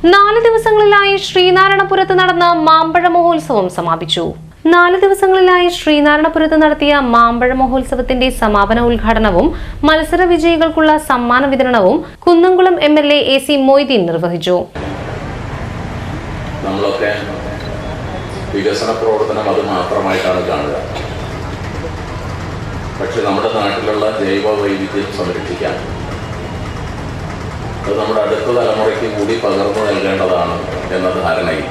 4 ദിവസങ്ങളിലായി ശ്രീനാരായണപുരത്ത് നടന്ന മാമ്പഴ മഹോത്സവം സമാപിച്ചു. 4 ദിവസങ്ങളിലായി ശ്രീനാരായണപുരത്ത് നടത്തിയ മാമ്പഴ മഹോത്സവത്തിന്റെ സമാപന ഉദ്ഘാടനവും മത്സര വിജയികൾക്കുള്ള സമ്മാന വിതരണവും കുന്നംകുളം MLA AC മൊയ്തീൻ നിർവഹിച്ചു. നമ്മളൊക്കെ വികസന പ്രവർത്തനം അത് മാത്രമായിട്ടാണ് കാണുക. പക്ഷെ നമ്മുടെ നാട്ടിലുള്ള ജൈവ വൈവിധ്യം സംരക്ഷിക്കാൻ അത് നമ്മുടെ അടുത്ത തലമുറയ്ക്ക് കൂടി പകർന്നു നൽകേണ്ടതാണ് എന്ന ധാരണയിൽ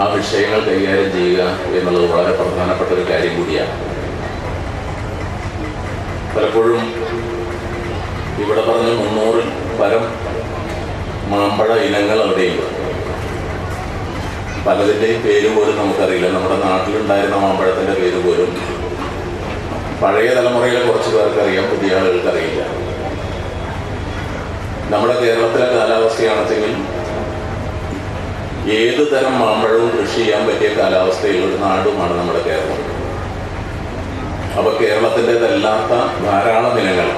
ആ വിഷയങ്ങൾ കൈകാര്യം ചെയ്യുക എന്നുള്ളത് വളരെ പ്രധാനപ്പെട്ട ഒരു കാര്യം കൂടിയാണ്. പലപ്പോഴും ഇവിടെ പറഞ്ഞ 300-ൽ പരം മാമ്പഴ ഇനങ്ങൾ അവിടെയുണ്ട്. പലതിൻ്റെയും പേര് പോലും നമുക്കറിയില്ല. നമ്മുടെ നാട്ടിലുണ്ടായിരുന്ന മാമ്പഴത്തിൻ്റെ പേര് പോലും പഴയ തലമുറയിലെ കുറച്ച് പേർക്ക് അറിയാം, പുതിയ ആളുകൾക്ക് അറിയില്ല. നമ്മുടെ കേരളത്തിലെ കാലാവസ്ഥയാണെങ്കിൽ ഏത് തരം മാമ്പഴവും കൃഷി ചെയ്യാൻ പറ്റിയ കാലാവസ്ഥയുള്ള ഒരു നാടുമാണ് നമ്മുടെ കേരളം. അപ്പോൾ കേരളത്തിൻ്റെതല്ലാത്ത ധാരാളം ഇനങ്ങൾ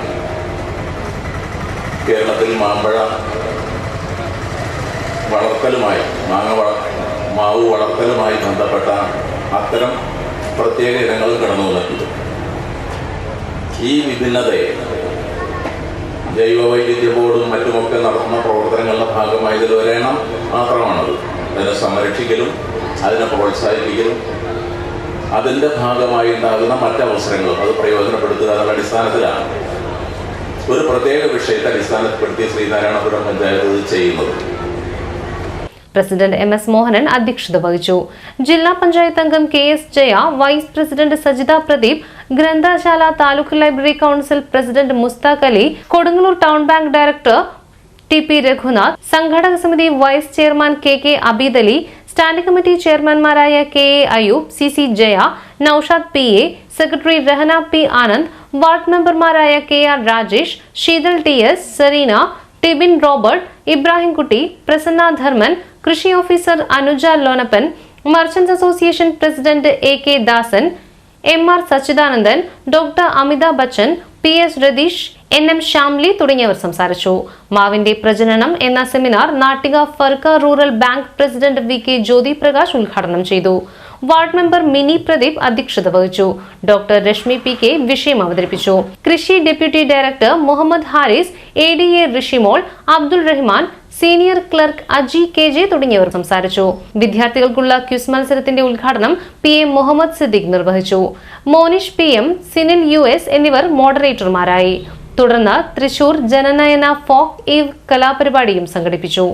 കേരളത്തിൽ മാമ്പഴ വളർത്തലുമായി മാവ് വളർത്തലുമായി ബന്ധപ്പെട്ട അത്തരം പ്രത്യേക ഇനങ്ങളും കടന്നു വന്നിട്ടുണ്ട്. ഈ വിഭിന്നതയെ ജൈവവൈവിധ്യ ബോർഡും മറ്റുമൊക്കെ നടത്തുന്ന പ്രവർത്തനങ്ങളുടെ ഭാഗമായി ഇതിൽ ഒരെണ്ണം മാത്രമാണത്. അതിനെ സംരക്ഷിക്കലും അതിനെ പ്രോത്സാഹിപ്പിക്കലും അതിൻ്റെ ഭാഗമായി ഉണ്ടാകുന്ന മറ്റവസരങ്ങളും അത് പ്രയോജനപ്പെടുത്തുക എന്നുള്ള അടിസ്ഥാനത്തിലാണ് ഒരു പ്രത്യേക വിഷയത്തെ അടിസ്ഥാനപ്പെടുത്തി ശ്രീനാരായണപുരം പഞ്ചായത്ത് ഇത് ചെയ്യുന്നത്. പ്രസിഡന്റ് MS മോഹനൻ അധ്യക്ഷത വഹിച്ചു. ജില്ലാ പഞ്ചായത്ത് അംഗം KS Jaya, vice president Sajitha Pradeep, ഗ്രന്ഥശാല taluk library council president Mushtaq Ali, Kodungallur town bank director TP Raghunath, സംഘാടക സമിതി vice chairman KK Abid Ali, standing committee ചെയർമാൻമാരായ KA Ayub, CC Jaya, Noushad PA, secretary Rehana P Anand, ward മെമ്പർമാരായ KR Rajesh, Sheethal TS, Sereena, Tibin Robert, Ibrahim Kutty, Prasanna Dharman, കൃഷി officer Anuja Lonappan, merchants association president AK Dasan, MR Sachidanandan, doctor Amitha Bachchan, PS Ratheesh, NM Shamli തുടങ്ങിയവർ സംസാരിച്ചു. മാവിന്റെ പ്രജനനം എന്ന seminar Nattika Firka rural bank president VK Jyothi Prakash ഉദ്ഘാടനം ചെയ്തു. വാർഡ് മെമ്പർ മിനി പ്രദീപ് അധ്യക്ഷത വഹിച്ചു. ഡോക്ടർ രശ്മി PK വിഷയം അവതരിപ്പിച്ചു. കൃഷി deputy director Muhammad Haris, ADA Rishimol, Abdul Rahman, senior clerk Aji KJ തുടങ്ങിയവർ സംസാരിച്ചു. വിദ്യാർത്ഥികൾക്കുള്ള ക്വിസ് മത്സരത്തിന്റെ ഉദ്ഘാടനം PA മുഹമ്മദ് സിദ്ദിഖ് നിർവഹിച്ചു. മോനിഷ് PM, സിനിൽ US എന്നിവർ മോഡറേറ്റർമാരായി. തുടർന്ന് തൃശൂർ ജനനയന ഫോക്ക് ഈവ് കലാപരിപാടിയും സംഘടിപ്പിച്ചു.